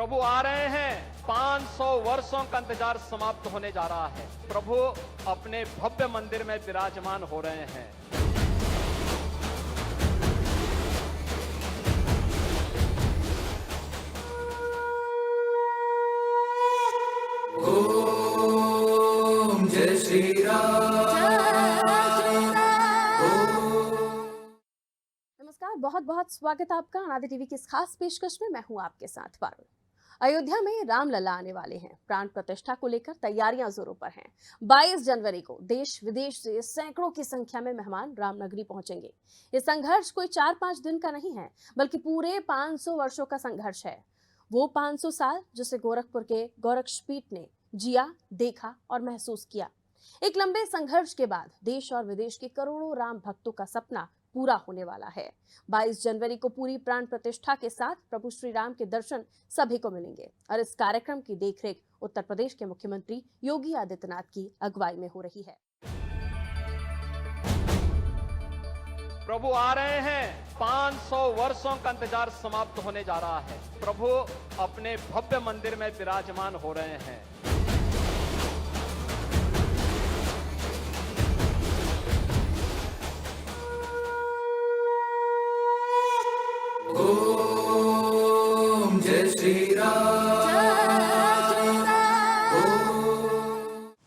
प्रभु आ रहे हैं। 500 वर्षों का इंतजार समाप्त होने जा रहा है। प्रभु अपने भव्य मंदिर में विराजमान हो रहे हैं। ओम जय श्री राम। नमस्कार, बहुत बहुत स्वागत है आपका अनादि टीवी की इस खास पेशकश में। मैं हूं आपके साथ पारुल। अयोध्या में रामलला आने वाले हैं। प्राण प्रतिष्ठा को लेकर तैयारियां जोरों पर हैं। 22 जनवरी को देश विदेश से सैकड़ों की संख्या में मेहमान रामनगरी पहुंचेंगे। ये संघर्ष कोई 4-5 दिन का नहीं है, बल्कि पूरे 500 वर्षों का संघर्ष है। वो 500 साल जिसे गोरखपुर के गोरक्षपीठ ने जिया, देखा और महसूस किया। एक लंबे संघर्ष के बाद देश और विदेश के करोड़ों राम भक्तों का सपना पूरा होने वाला है। 22 जनवरी को पूरी प्राण प्रतिष्ठा के साथ प्रभु श्री राम के दर्शन सभी को मिलेंगे और इस कार्यक्रम की देखरेख उत्तर प्रदेश के मुख्यमंत्री योगी आदित्यनाथ की अगुवाई में हो रही है। प्रभु आ रहे हैं। 500 वर्षों का इंतजार समाप्त होने जा रहा है। प्रभु अपने भव्य मंदिर में विराजमान हो रहे हैं। ओम जय श्री राम।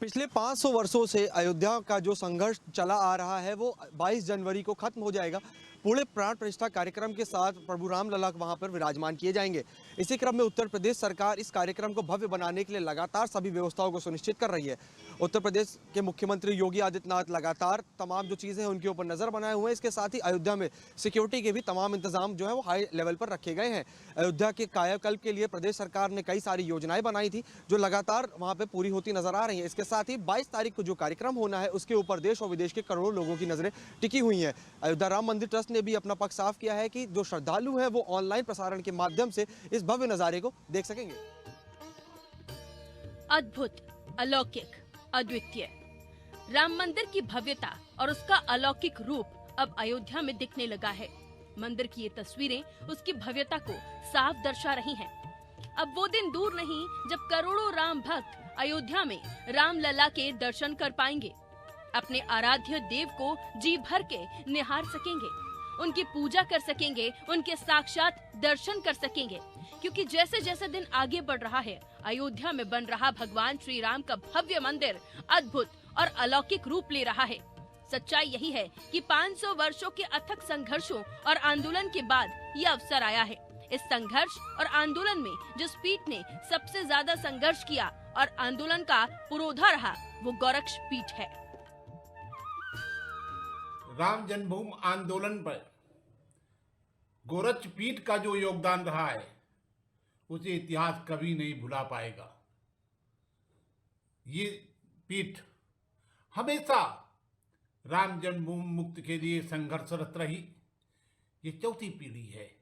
पिछले 500 वर्षों से अयोध्या का जो संघर्ष चला आ रहा है वो 22 जनवरी को खत्म हो जाएगा। पूरे प्राण प्रतिष्ठा कार्यक्रम के साथ प्रभु रामलला वहां पर विराजमान किए जाएंगे। इसी क्रम में उत्तर प्रदेश सरकार इस कार्यक्रम को भव्य बनाने के लिए लगातार सभी व्यवस्थाओं को सुनिश्चित कर रही है। उत्तर प्रदेश के मुख्यमंत्री योगी आदित्यनाथ लगातार तमाम जो चीज़ें हैं उनके ऊपर नज़र बनाए हुए हैं। इसके साथ ही अयोध्या में सिक्योरिटी के भी तमाम इंतजाम जो है वो हाई लेवल पर रखे गए हैं। अयोध्या के कायाकल्प के लिए प्रदेश सरकार ने कई सारी योजनाएं बनाई थी जो लगातार वहाँ पर पूरी होती नजर आ रही हैं। इसके साथ ही 22 तारीख को जो कार्यक्रम होना है उसके ऊपर देश और विदेश के करोड़ों लोगों की नजरें टिकी हुई हैं। अयोध्या राम मंदिर ट्रस्ट ने भी अपना पक्ष साफ किया है कि जो श्रद्धालु हैं वो ऑनलाइन प्रसारण के माध्यम से इस भव्य नजारे को देख सकेंगे। अद्भुत, अलौकिक, अद्वितीय राम मंदिर की भव्यता और उसका अलौकिक रूप अब अयोध्या में दिखने लगा है। मंदिर की ये तस्वीरें उसकी भव्यता को साफ दर्शा रही हैं। अब वो दिन दूर नहीं जब करोड़ों राम भक्त अयोध्या में रामलला के दर्शन कर पाएंगे। अपने आराध्य देव को जी भर के निहार सकेंगे, उनकी पूजा कर सकेंगे, उनके साक्षात दर्शन कर सकेंगे। क्योंकि जैसे जैसे दिन आगे बढ़ रहा है, अयोध्या में बन रहा भगवान श्री राम का भव्य मंदिर अद्भुत और अलौकिक रूप ले रहा है। सच्चाई यही है कि 500 वर्षों के अथक संघर्षों और आंदोलन के बाद ये अवसर आया है। इस संघर्ष और आंदोलन में जिस पीठ ने सबसे ज्यादा संघर्ष किया और आंदोलन का पुरोधा रहा, वो गोरक्ष पीठ है। राम जन्मभूमि आंदोलन पर गोरक्षपीठ का जो योगदान रहा है उसे इतिहास कभी नहीं भुला पाएगा। ये पीठ हमेशा राम जन्मभूमि मुक्ति के लिए संघर्षरत रही। ये चौथी पीढ़ी है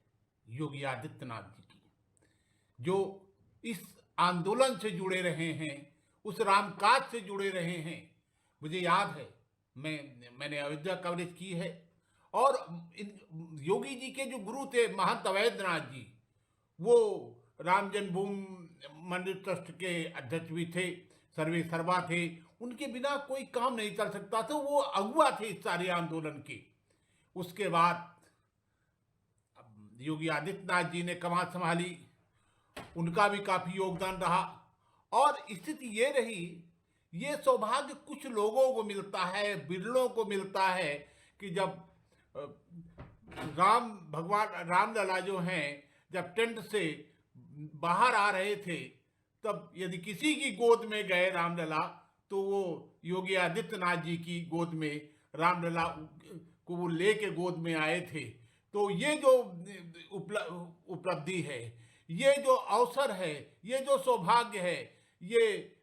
योगी आदित्यनाथ जी की, जो इस आंदोलन से जुड़े रहे हैं, उस रामकाज से जुड़े रहे हैं। मुझे याद है मैंने अयोध्या कवरेज की है और योगी जी के जो गुरु थे महंत अवैधनाथ जी, वो राम जन्मभूमि मंदिर ट्रस्ट के अध्यक्ष भी थे, सर्वे सर्वा थे। उनके बिना कोई काम नहीं चल सकता था। वो अगुवा थे इस सारे आंदोलन के। उसके बाद योगी आदित्यनाथ जी ने कमान संभाली, उनका भी काफी योगदान रहा। और स्थिति ये रही, ये सौभाग्य कुछ लोगों को मिलता है, बिरलों को मिलता है कि जब भगवान रामलला जो हैं जब टेंट से बाहर आ रहे थे, तब यदि किसी की गोद में गए रामलला, तो वो योगी आदित्यनाथ जी की गोद में रामलला को वो लेके गोद में आए थे। तो ये जो उपलब्धि है, ये जो अवसर है, ये जो सौभाग्य है, ये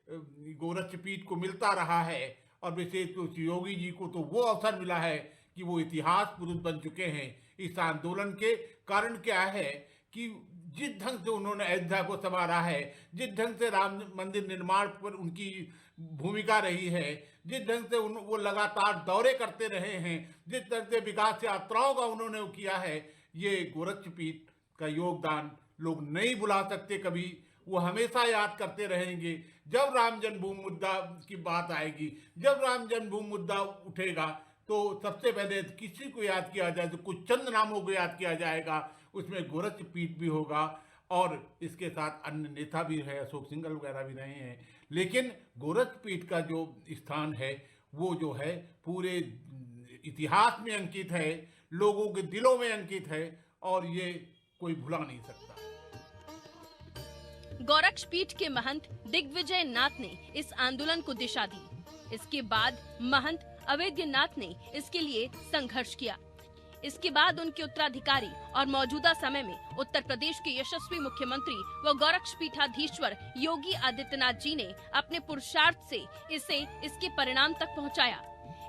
गोरक्षपीठ को मिलता रहा है। और विशेष रूप से योगी जी को तो वो अवसर मिला है कि वो इतिहास पुरुष बन चुके हैं। इस आंदोलन के कारण क्या है कि जिस ढंग से उन्होंने अयोध्या को संवारा है, जिस ढंग से राम मंदिर निर्माण पर उनकी भूमिका रही है, जिस ढंग से वो लगातार दौरे करते रहे हैं, जिस ढंग से विकास यात्राओं का उन्होंने किया है, ये गोरक्षपीठ का योगदान लोग नहीं भुला सकते कभी, वो हमेशा याद करते रहेंगे। जब राम जन्मभूमि मुद्दा की बात आएगी, जब राम जन्मभूमि मुद्दा उठेगा, तो सबसे पहले किसी को याद किया जाए तो कुछ चंद नामों को याद किया जाएगा। उसमें गोरक्ष पीठ भी होगा और इसके साथ अन्य नेता भी है, अशोक सिंघल वगैरह भी रहे हैं। लेकिन गोरक्ष पीठ का जो स्थान है वो जो है पूरे इतिहास में अंकित है, लोगों के दिलों में अंकित है, और ये कोई भुला नहीं सकता। गोरक्ष पीठ के महंत दिग्विजय नाथ ने इस आंदोलन को दिशा दी। इसके बाद महंत अवैधनाथ ने इसके लिए संघर्ष किया। इसके बाद उनके उत्तराधिकारी और मौजूदा समय में उत्तर प्रदेश के यशस्वी मुख्यमंत्री व गोरक्ष पीठाधीश्वर योगी आदित्यनाथ जी ने अपने पुरुषार्थ से इसे इसके परिणाम तक पहुंचाया।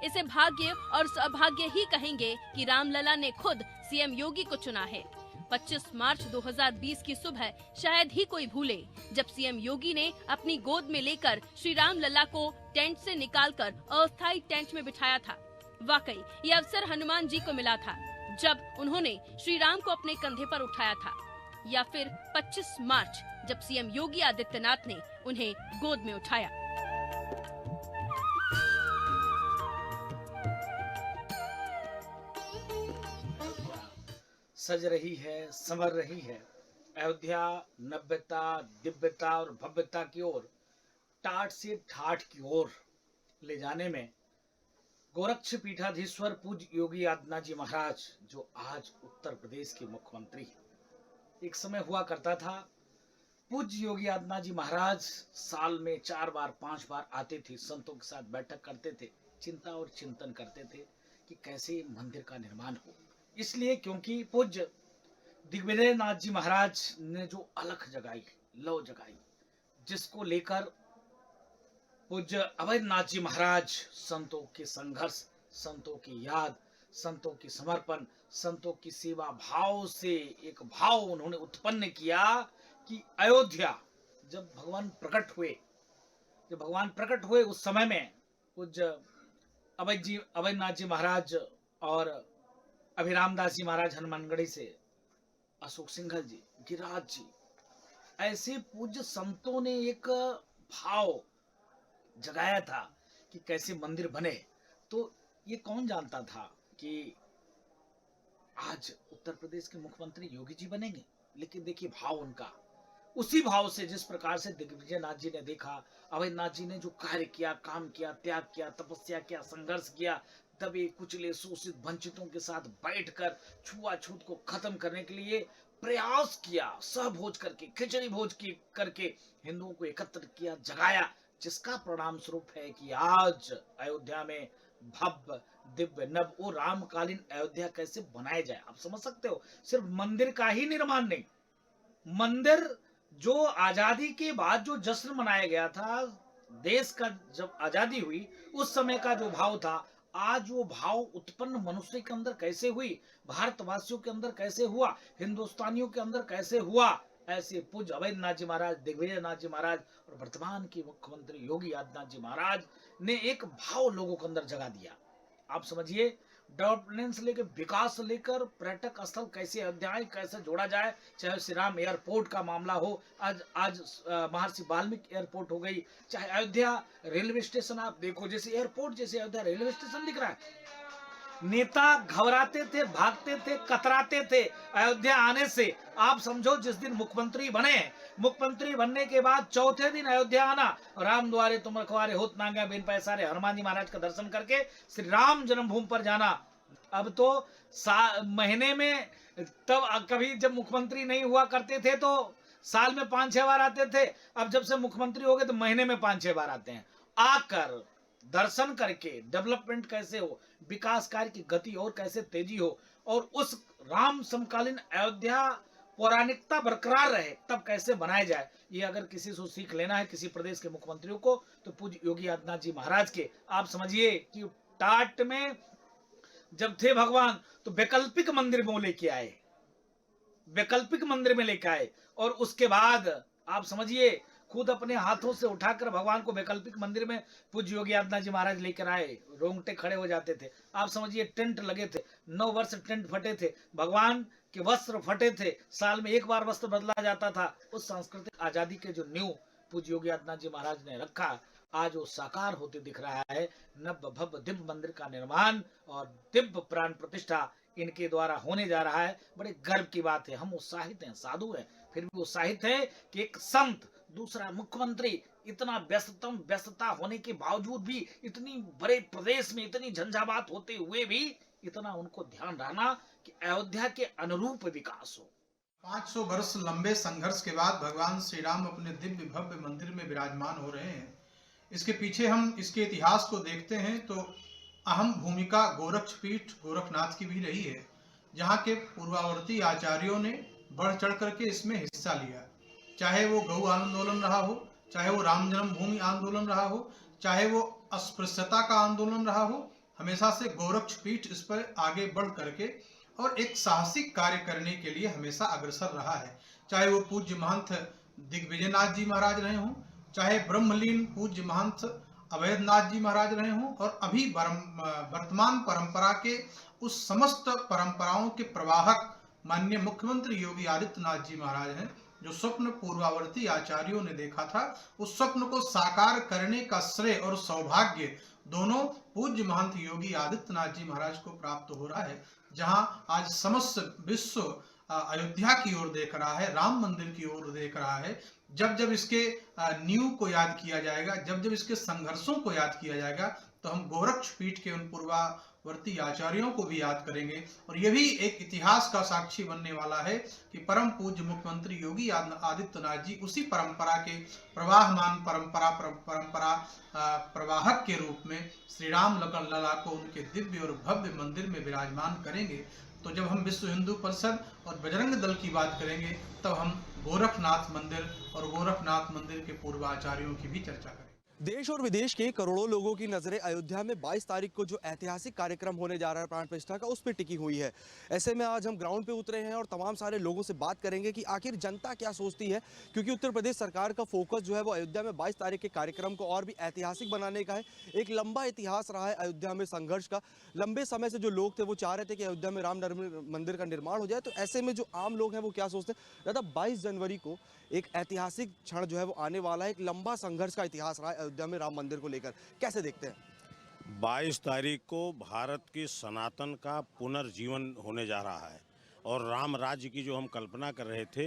इसे भाग्य और सौभाग्य ही कहेंगे कि रामलला ने खुद सीएम योगी को चुना है। 25 मार्च 2020 की सुबह शायद ही कोई भूले जब सीएम योगी ने अपनी गोद में लेकर श्री राम लला को टेंट से निकालकर अस्थायी टेंट में बिठाया था। वाकई ये अवसर हनुमान जी को मिला था जब उन्होंने श्री राम को अपने कंधे पर उठाया था, या फिर 25 मार्च जब सीएम योगी आदित्यनाथ ने उन्हें गोद में उठाया। सज रही है, संवर रही है। अयोध्या नव्यता, दिव्यता और भव्यता की ओर, टाट से ठाठ की ओर ले जाने में गोरक्ष पीठाधीश्वर पूज्य योगी आदित्यनाथ जी महाराज, जो आज उत्तर प्रदेश के मुख्यमंत्री हैं, एक समय हुआ करता था पूज्य योगी आदित्यनाथ जी महाराज साल में 4 बार 5 बार आते थे, संतों के साथ बैठक करते थे, चिंता और चिंतन करते थे कि कैसे मंदिर का निर्माण हो। इसलिए क्योंकि पूज्य दिग्विजय नाथ जी महाराज ने जो अलख जगाई, लौ जगाई, जिसको लेकर पूज्य अवैधनाथ जी महाराज संतों के संघर्ष, संतों की याद, संतों की समर्पण, संतों की सेवा भाव से एक भाव उन्होंने उत्पन्न किया कि अयोध्या जब भगवान प्रकट हुए उस समय में पूज्य अवैधनाथ जी महाराज और अभिरामदास जी महाराज हनुमानगढ़ी से, अशोक सिंघल जी, गिरिराज जी, ऐसे पूज्य संतों ने एक भाव जगाया था कि कैसे मंदिर बने। तो ये कौन जानता था कि आज उत्तर प्रदेश के मुख्यमंत्री योगी जी बनेंगे। लेकिन देखिए भाव उनका, उसी भाव से जिस प्रकार से दिग्विजय नाथ जी ने देखा, अवैधनाथ जी ने जो कार्य किया, काम किया, त्याग किया, तपस्या किया, संघर्ष किया, दबे कुचले शोषित वंचितों के साथ बैठकर छुआछूत को खत्म करने के लिए प्रयास किया, सहभोज करके, खिचड़ी भोज की करके हिंदुओं को एकत्र किया, जगाया, जिसका परिणाम स्वरूप है कि आज अयोध्या में भव्य दिव्य नव और रामकालीन अयोध्या कैसे बनाया जाए। आप समझ सकते हो, सिर्फ मंदिर का ही निर्माण नहीं, मंदिर जो आजादी के बाद जो जश्न मनाया गया था, देश का जब आजादी हुई उस समय का जो भाव था, आज वो भाव उत्पन्न मनुष्य के अंदर कैसे हुई, भारतवासियों के अंदर कैसे हुआ, हिंदुस्तानियों के अंदर कैसे हुआ। ऐसे पूज्य अवैधनाथ जी महाराज, दिग्विजय नाथ जी महाराज और वर्तमान के मुख्यमंत्री योगी आदित्यनाथ जी महाराज ने एक भाव लोगों के अंदर जगा दिया। आप समझिए, डेवलपमेंट से लेकर विकास से लेकर पर्यटक स्थल कैसे अयोध्या कैसे जोड़ा जाए, चाहे श्री राम एयरपोर्ट का मामला हो, आज महर्षि वाल्मीकि एयरपोर्ट हो गई, चाहे अयोध्या रेलवे स्टेशन आप देखो, जैसे एयरपोर्ट जैसे अयोध्या रेलवे स्टेशन दिख रहा है। नेता घबराते थे, भागते थे, कतराते थे अयोध्या आने से। आप समझो जिस दिन मुख्यमंत्री बने, मुख्यमंत्री बनने के बाद चौथे दिन अयोध्या आना, राम द्वारे तुम रखवारे होत मांगा बिन पैसारे, हनुमान जी महाराज का दर्शन करके श्री राम जन्मभूमि पर जाना। अब तो महीने में, तब कभी जब मुख्यमंत्री नहीं हुआ करते थे तो साल में 5-6 बार आते थे, अब जब से मुख्यमंत्री हो गए तो महीने में 5-6 बार आते हैं। आकर दर्शन करके डेवलपमेंट कैसे हो, विकास कार्य की गति और कैसे तेजी हो, और उस राम समकालीन अयोध्या पौराणिकता बरकरार रहे, तब कैसे बनाया जाए। ये अगर किसी से सीख लेना है किसी प्रदेश के मुख्यमंत्रियों को, तो पूज्य योगी आदित्यनाथ जी महाराज के। आप समझिए कि टाट में जब थे भगवान तो वैकल्पिक मंदिर में लेके आए, वैकल्पिक मंदिर में लेके आए, और उसके बाद आप समझिए खुद अपने हाथों से उठाकर भगवान को वैकल्पिक मंदिर में पूज्य योगी आदित्यनाथ जी महाराज लेकर आए। रोंगटे खड़े हो जाते थे। आप समझिए टेंट लगे थे, 9 वर्ष टेंट फटे थे, भगवान के वस्त्र फटे थे, साल में एक बार वस्त्र बदला जाता था। उस सांस्कृतिक आजादी के जो नींव पूज्य योगी आदित्यनाथ जी महाराज ने रखा, आज वो साकार होते दिख रहा है। नव भव्य दिव्य मंदिर का निर्माण और दिव्य प्राण प्रतिष्ठा इनके द्वारा होने जा रहा है। बड़े गर्व की बात है। हम उत्साहित हैं, साधु हैं, फिर भी उत्साहित है कि एक संत, दूसरा मुख्यमंत्री, इतना व्यस्तता होने के बावजूद भी, इतनी बड़े प्रदेश में इतनी झंझावात होते हुए भी इतना उनको ध्यान रहना कि अयोध्या के अनुरूप विकास हो। 500 वर्ष लंबे संघर्ष के बाद भगवान श्री राम अपने दिव्य भव्य मंदिर में विराजमान हो रहे हैं। इसके पीछे हम इसके इतिहास को देखते हैं तो अहम भूमिका गोरक्षपीठ गोरखनाथ की भी रही है, जहाँ के पूर्वावर्ती आचार्यों ने बढ़ चढ़ करके इसमें हिस्सा लिया। चाहे वो गौ आंदोलन रहा हो, चाहे वो राम जन्मभूमि आंदोलन रहा हो, चाहे वो अस्पृश्यता का आंदोलन रहा हो, हमेशा से गोरक्षपीठ इस पर आगे बढ़ करके और एक साहसिक कार्य करने के लिए हमेशा अग्रसर रहा है। चाहे वो पूज्य महंत दिग्विजयनाथ जी महाराज रहे हों, चाहे ब्रह्मलीन पूज्य महंत अवैधनाथ जी महाराज रहे हों, और अभी वर्तमान परंपरा के उस समस्त परंपराओं के प्रवाहक माननीय मुख्यमंत्री योगी आदित्यनाथ जी महाराज हैं, जो स्वप्न पूर्वावर्ती आचार्यों ने देखा था, उस स्वप्न को साकार करने का श्रेय और सौभाग्य दोनों पूज्य महंत योगी आदित्यनाथ जी महाराज को प्राप्त हो रहा है। जहां आज समस्त विश्व अयोध्या की ओर देख रहा है, राम मंदिर की ओर देख रहा है। जब जब इसके नींव को याद किया जाएगा, जब जब इसके संघर्षों को याद किया जाएगा, तो हम गोरक्षपीठ के उन पूर्वावर्ती आचार्यों को भी याद करेंगे। और ये भी एक इतिहास का साक्षी बनने वाला है कि परम पूज्य मुख्यमंत्री योगी आदित्यनाथ जी उसी परंपरा के प्रवाहमान परंपरा प्रवाहक के रूप में श्री राम लला को उनके दिव्य और भव्य मंदिर में विराजमान करेंगे। तो जब हम विश्व हिंदू परिषद और बजरंग दल की बात करेंगे, तब हम गोरखनाथ मंदिर और गोरखनाथ मंदिर के पूर्वाचार्यों की भी चर्चा करेंगे। देश और विदेश के करोड़ों लोगों की नजरें अयोध्या में 22 तारीख को जो ऐतिहासिक कार्यक्रम होने जा रहा है प्राण प्रतिष्ठा का, उस पर टिकी हुई है। ऐसे में आज हम ग्राउंड पे उतरे हैं और तमाम सारे लोगों से बात करेंगे कि आखिर जनता क्या सोचती है, क्योंकि उत्तर प्रदेश सरकार का फोकस जो है वो अयोध्या में 22 तारीख के कार्यक्रम को और भी ऐतिहासिक बनाने का है। एक लंबा इतिहास रहा है अयोध्या में संघर्ष का। लंबे समय से जो लोग थे वो चाह रहे थे कि अयोध्या में राम मंदिर का निर्माण हो जाए। तो ऐसे में जो आम लोग हैं वो क्या सोचते हैं, दादा 22 जनवरी को एक ऐतिहासिक क्षण जो है वो आने वाला है। एक लंबा संघर्ष का इतिहास रहा है अयोध्या में राम मंदिर को लेकर, कैसे देखते हैं? 22 तारीख को भारत की सनातन का पुनर्जीवन होने जा रहा है और राम राज्य की जो हम कल्पना कर रहे थे,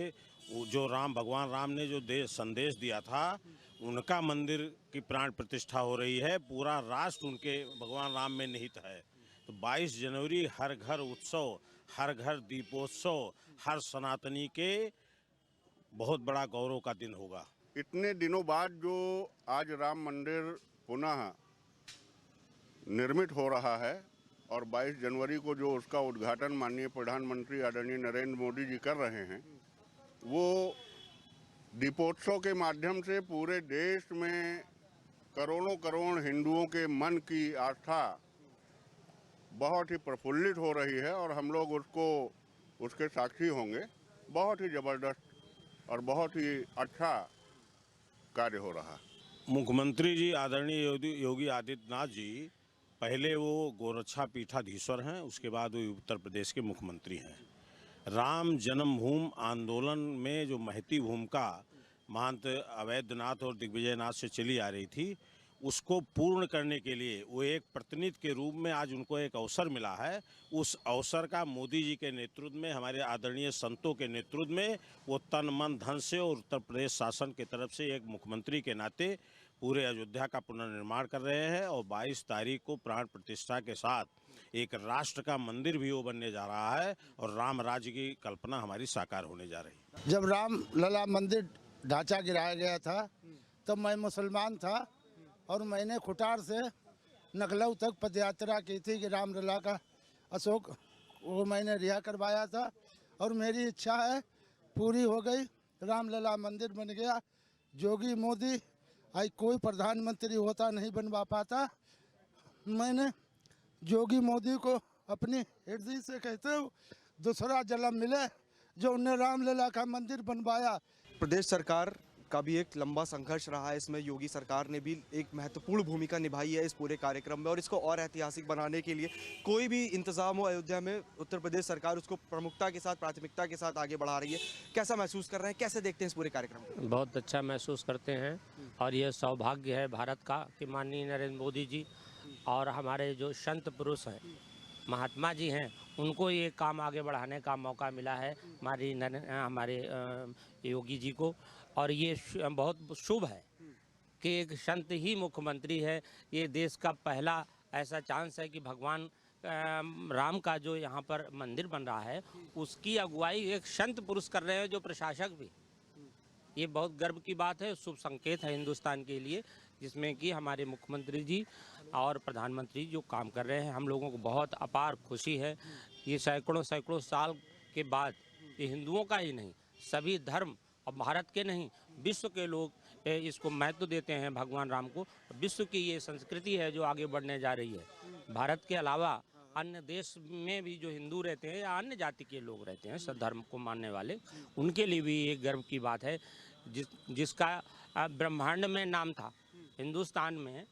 जो भगवान राम ने जो संदेश दिया था, उनका मंदिर की प्राण प्रतिष्ठा हो रही है। पूरा राष्ट्र उनके भगवान राम में निहित है। तो 22 जनवरी हर घर उत्सव, हर घर दीपोत्सव, हर सनातनी के बहुत बड़ा गौरव का दिन होगा। इतने दिनों बाद जो आज राम मंदिर पुनः निर्मित हो रहा है और 22 जनवरी को जो उसका उद्घाटन माननीय प्रधानमंत्री आदरणीय नरेंद्र मोदी जी कर रहे हैं, वो दीपोत्सव के माध्यम से पूरे देश में करोड़ों करोड़ हिंदुओं के मन की आस्था बहुत ही प्रफुल्लित हो रही है और हम लोग उसके साक्षी होंगे। बहुत ही ज़बरदस्त और बहुत ही अच्छा कार्य हो रहा। मुख्यमंत्री जी आदरणीय योगी आदित्यनाथ जी पहले वो गोरक्षा पीठाधीश्वर हैं, उसके बाद वो उत्तर प्रदेश के मुख्यमंत्री हैं। राम जन्मभूमि आंदोलन में जो महती भूमिका महंत अवैधनाथ और दिग्विजयनाथ से चली आ रही थी, उसको पूर्ण करने के लिए वो एक प्रतिनिधि के रूप में आज उनको एक अवसर मिला है। उस अवसर का मोदी जी के नेतृत्व में, हमारे आदरणीय संतों के नेतृत्व में वो तन मन धन से और उत्तर प्रदेश शासन की तरफ से एक मुख्यमंत्री के नाते पूरे अयोध्या का पुनर्निर्माण कर रहे हैं। और 22 तारीख को प्राण प्रतिष्ठा के साथ एक राष्ट्र का मंदिर भी वो बनने जा रहा है और राम राज्य की कल्पना हमारी साकार होने जा रही है। जब राम लला मंदिर ढांचा गिराया गया था तब मैं मुसलमान था और मैंने खुटार से नखलऊ तक पदयात्रा की थी कि राम लला का अशोक वो मैंने रिहा करवाया था और मेरी इच्छा है पूरी हो गई। राम लला मंदिर बन गया। जोगी मोदी आज कोई प्रधानमंत्री होता नहीं बनवा पाता। मैंने जोगी मोदी को अपनी हृदय से कहते हुए दूसरा जन्म मिले जो उन्हें राम लला का मंदिर बनवाया। प्रदेश सरकार का भी एक लंबा संघर्ष रहा है। इसमें योगी सरकार ने भी एक महत्वपूर्ण भूमिका निभाई है इस पूरे कार्यक्रम में, और इसको और ऐतिहासिक बनाने के लिए कोई भी इंतजाम हो अयोध्या में, उत्तर प्रदेश सरकार उसको प्रमुखता के साथ, प्राथमिकता के साथ आगे बढ़ा रही है। कैसा महसूस कर रहे हैं, कैसे देखते हैं इस पूरे कार्यक्रम को? बहुत अच्छा महसूस करते हैं, और यह सौभाग्य है भारत का कि माननीय नरेंद्र मोदी जी और हमारे जो संत पुरुष हैं, महात्मा जी हैं, उनको ये काम आगे बढ़ाने का मौका मिला है हमारे योगी जी को। और ये बहुत शुभ है कि एक संत ही मुख्यमंत्री है। ये देश का पहला ऐसा चांस है कि भगवान राम का जो यहाँ पर मंदिर बन रहा है उसकी अगुवाई एक संत पुरुष कर रहे हैं, जो प्रशासक भी। ये बहुत गर्व की बात है, शुभ संकेत है हिंदुस्तान के लिए, जिसमें कि हमारे मुख्यमंत्री जी और प्रधानमंत्री जो काम कर रहे हैं, हम लोगों को बहुत अपार खुशी है। ये सैकड़ों साल के बाद ये हिंदुओं का ही नहीं, सभी धर्म और भारत के नहीं, विश्व के लोग इसको महत्व देते हैं भगवान राम को। विश्व की ये संस्कृति है जो आगे बढ़ने जा रही है। भारत के अलावा अन्य देश में भी जो हिंदू रहते हैं या अन्य जाति के लोग रहते हैं, सब धर्म को मानने वाले, उनके लिए भी एक गर्व की बात है। जिसका ब्रह्मांड में नाम था, हिंदुस्तान में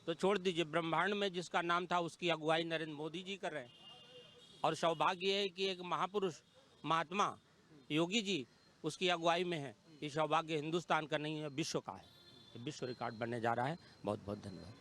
तो छोड़ दीजिए, ब्रह्मांड में जिसका नाम था उसकी अगुवाई नरेंद्र मोदी जी कर रहे हैं। और सौभाग्य है कि एक महापुरुष महात्मा योगी जी उसकी अगुवाई में है। ये सौभाग्य हिंदुस्तान का नहीं है, विश्व का है। विश्व रिकॉर्ड बनने जा रहा है। बहुत बहुत धन्यवाद।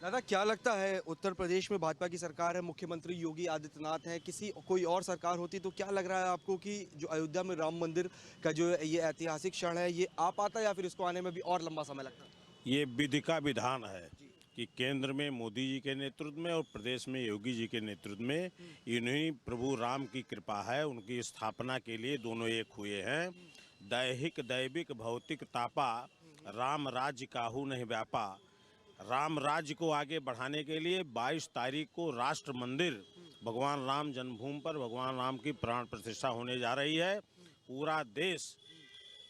दादा, क्या लगता है, उत्तर प्रदेश में भाजपा की सरकार है, मुख्यमंत्री योगी आदित्यनाथ हैं, कोई और सरकार होती तो क्या लग रहा है आपको कि जो अयोध्या में राम मंदिर का जो ये ऐतिहासिक क्षण है ये आ पाता, या फिर इसको आने में भी और लंबा समय लगता? ये विधि का विधान है कि केंद्र में मोदी जी के नेतृत्व में और प्रदेश में योगी जी के नेतृत्व में इन्हीं प्रभु राम की कृपा है। उनकी स्थापना के लिए दोनों एक हुए हैं। दैहिक दैविक भौतिक तापा, राम राज्य काहू नहीं व्यापा। राम राज्य को आगे बढ़ाने के लिए 22 तारीख को राष्ट्र मंदिर भगवान राम जन्मभूमि पर भगवान राम की प्राण प्रतिष्ठा होने जा रही है। पूरा देश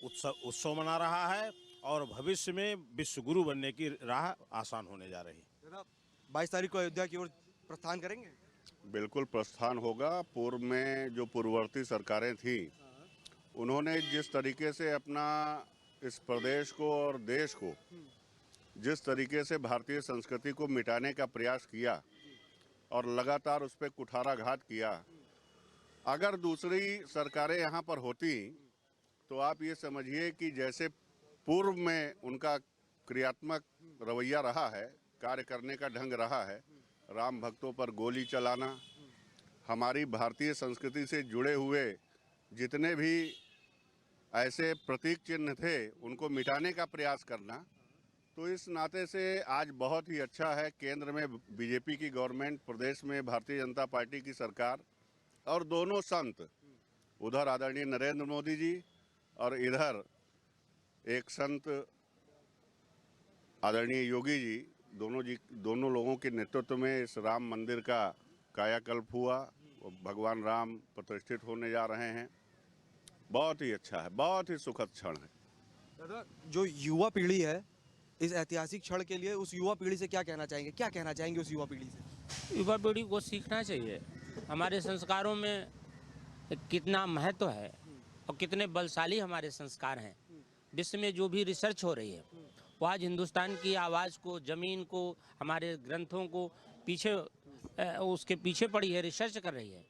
उत्सव मना रहा है और भविष्य में विश्व गुरु बनने की राह आसान होने जा रही है। 22 तारीख को अयोध्या की ओर प्रस्थान करेंगे? बिल्कुल प्रस्थान होगा। पूर्व में जो पूर्ववर्ती सरकारें थी, उन्होंने जिस तरीके से अपना इस प्रदेश को और देश को, जिस तरीके से भारतीय संस्कृति को मिटाने का प्रयास किया और लगातार उस पर कुठाराघात किया, अगर दूसरी सरकारें यहाँ पर होती तो आप ये समझिए कि जैसे पूर्व में उनका क्रियात्मक रवैया रहा है, कार्य करने का ढंग रहा है, राम भक्तों पर गोली चलाना, हमारी भारतीय संस्कृति से जुड़े हुए जितने भी ऐसे प्रतीक चिन्ह थे उनको मिटाने का प्रयास करना, तो इस नाते से आज बहुत ही अच्छा है केंद्र में बीजेपी की गवर्नमेंट, प्रदेश में भारतीय जनता पार्टी की सरकार, और दोनों संत, उधर आदरणीय नरेंद्र मोदी जी और इधर एक संत आदरणीय योगी जी, दोनों लोगों के नेतृत्व में इस राम मंदिर का कायाकल्प हुआ। भगवान राम प्रतिष्ठित होने जा रहे हैं। बहुत ही अच्छा है, बहुत ही सुखद क्षण है। दादा, जो युवा पीढ़ी है इस ऐतिहासिक क्षण के लिए, उस युवा पीढ़ी से क्या कहना चाहेंगे? क्या कहना चाहेंगे उस युवा पीढ़ी से? युवा पीढ़ी को सीखना चाहिए हमारे संस्कारों में कितना महत्व है और कितने बलशाली हमारे संस्कार हैं। विश्व में जो भी रिसर्च हो रही है वो आज हिंदुस्तान की आवाज़ को, ज़मीन को, हमारे ग्रंथों को उसके पीछे पड़ी है, रिसर्च कर रही है।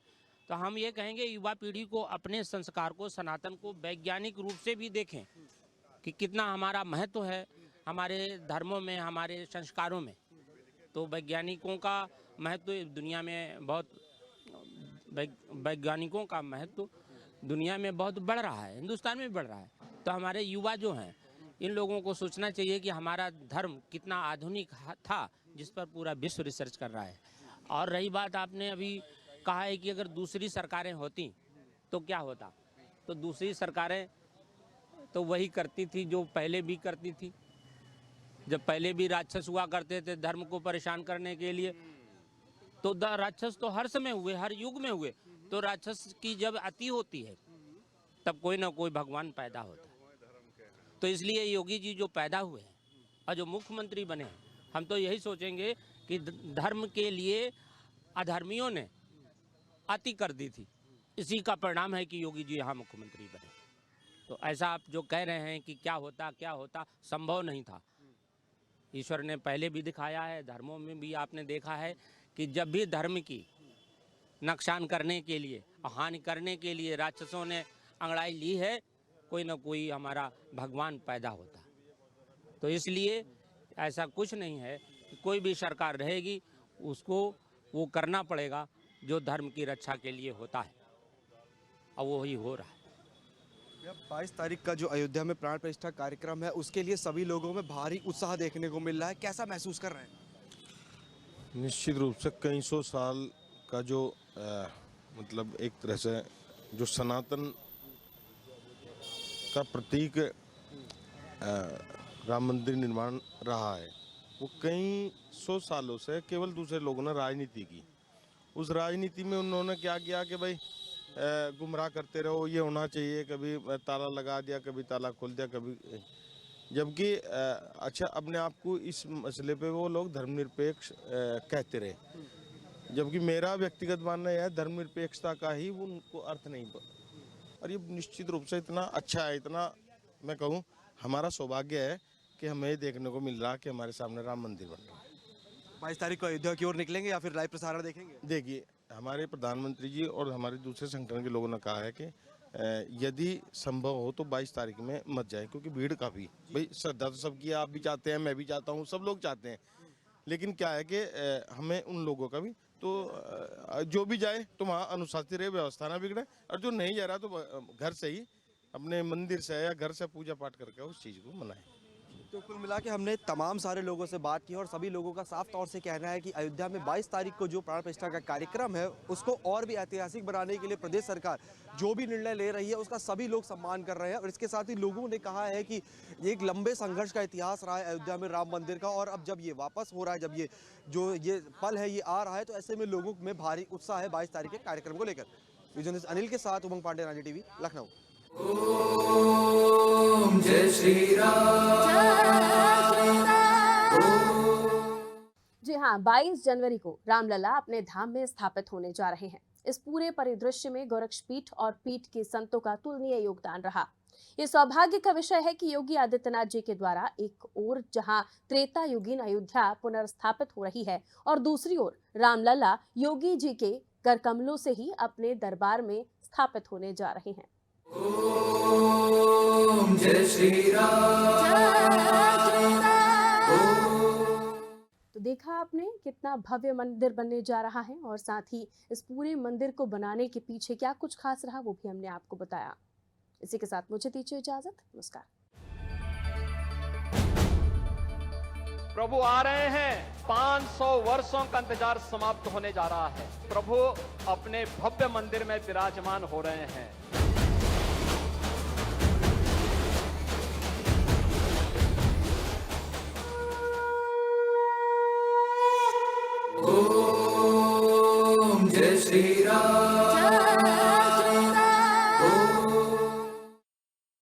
तो हम ये कहेंगे युवा पीढ़ी को अपने संस्कार को, सनातन को वैज्ञानिक रूप से भी देखें कि कितना हमारा महत्व है हमारे धर्मों में, हमारे संस्कारों में। तो वैज्ञानिकों का महत्व दुनिया में वैज्ञानिकों का महत्व दुनिया में बहुत बढ़ रहा है, हिंदुस्तान में बढ़ रहा है। तो हमारे युवा जो हैं, इन लोगों को सोचना चाहिए कि हमारा धर्म कितना आधुनिक था, जिस पर पूरा विश्व रिसर्च कर रहा है। और रही बात, आपने अभी कहा है कि अगर दूसरी सरकारें होती तो क्या होता, तो दूसरी सरकारें तो वही करती थी जो पहले भी करती थी। जब पहले भी राक्षस हुआ करते थे धर्म को परेशान करने के लिए, तो राक्षस तो हर समय हुए, हर युग में हुए। तो राक्षस की जब अति होती है तब कोई ना कोई भगवान पैदा होता है। तो इसलिए योगी जी जो पैदा हुए हैं और जो मुख्यमंत्री बने हैं, हम तो यही सोचेंगे कि धर्म के लिए अधर्मियों ने अति कर दी थी, इसी का परिणाम है कि योगी जी यहाँ मुख्यमंत्री बने। तो ऐसा आप जो कह रहे हैं कि क्या होता संभव नहीं था। ईश्वर ने पहले भी दिखाया है, धर्मों में भी आपने देखा है कि जब भी धर्म की नुकसान करने के लिए, हानि करने के लिए राक्षसों ने अंगड़ाई ली है, कोई ना कोई हमारा भगवान पैदा होता। तो इसलिए ऐसा कुछ नहीं है कि कोई भी सरकार रहेगी उसको वो करना पड़ेगा जो धर्म की रक्षा के लिए होता है, और वो ही हो रहा है। 22 तारीख का जो अयोध्या में प्राण प्रतिष्ठा कार्यक्रम है उसके लिए सभी लोगों में भारी उत्साह देखने को मिल रहा है, कैसा महसूस कर रहे हैं? निश्चित रूप से कई सौ साल का जो मतलब एक तरह से जो सनातन का प्रतीक राम मंदिर निर्माण रहा है, वो कई सौ सालों से केवल दूसरे लोगों ने राजनीति की। उस राजनीति में उन्होंने क्या किया कि भाई गुमराह करते रहो, ये होना चाहिए, कभी ताला लगा दिया, कभी ताला खोल दिया, कभी, जबकि अच्छा अपने आप को इस मसले पे वो लोग धर्मनिरपेक्ष कहते रहे, जबकि मेरा व्यक्तिगत मानना यह है धर्मनिरपेक्षता का ही उनको अर्थ नहीं। और ये निश्चित रूप से इतना अच्छा है, इतना मैं कहूँ हमारा सौभाग्य है कि हमें ये देखने को मिल रहा कि हमारे सामने राम मंदिर बन रहा है। 22 तारीख को अयोध्या की ओर निकलेंगे या फिर लाइव प्रसारण देखेंगे? देखिए, हमारे प्रधानमंत्री जी और हमारे दूसरे संगठन के लोगों ने कहा है कि यदि संभव हो तो 22 तारीख में मत जाए, क्योंकि भीड़ काफ़ी, भाई श्रद्धा तो सबकी है, आप भी चाहते हैं, मैं भी चाहता हूँ, सब लोग चाहते हैं, लेकिन क्या है कि हमें उन लोगों का भी तो जो भी जाए तो वहाँ अनुशासित रहे, व्यवस्था ना बिगड़े, और जो नहीं जा रहा तो घर से ही अपने मंदिर से या घर से पूजा पाठ करके उस चीज़ को मनाएं। तो कुल मिला के हमने तमाम सारे लोगों से बात की और सभी लोगों का साफ तौर से कहना है कि अयोध्या में 22 तारीख को जो प्राण प्रतिष्ठा का कार्यक्रम है उसको और भी ऐतिहासिक बनाने के लिए प्रदेश सरकार जो भी निर्णय ले रही है उसका सभी लोग सम्मान कर रहे हैं। और इसके साथ ही लोगों ने कहा है कि एक लंबे संघर्ष का इतिहास रहा है अयोध्या में राम मंदिर का, और अब जब ये वापस हो रहा है, जब ये पल है ये आ रहा है, तो ऐसे में लोगों में भारी उत्साह है 22 तारीख के कार्यक्रम को लेकर। विजय अनिल के साथ उमंग पांडे, रानी टीवी, लखनऊ। ओम जय श्री राम। जी हाँ, 22 जनवरी को रामलला अपने धाम में स्थापित होने जा रहे हैं। इस पूरे परिदृश्य में गोरक्षपीठ और पीठ के संतों का तुलनीय योगदान रहा। ये सौभाग्य का विषय है कि योगी आदित्यनाथ जी के द्वारा एक ओर जहां त्रेता युगीन अयोध्या पुनर्स्थापित हो रही है और दूसरी ओर रामलला योगी जी के कर कमलों से ही अपने दरबार में स्थापित होने जा रहे हैं। ओम जय श्री राम। तो देखा आपने कितना भव्य मंदिर बनने जा रहा है, और साथ ही इस पूरे मंदिर को बनाने के पीछे क्या कुछ खास रहा वो भी हमने आपको बताया। इसी के साथ मुझे दीजिए इजाजत, नमस्कार। प्रभु आ रहे हैं, 500 वर्षों का इंतजार समाप्त होने जा रहा है। प्रभु अपने भव्य मंदिर में विराजमान हो रहे हैं। ओम जय श्री राम।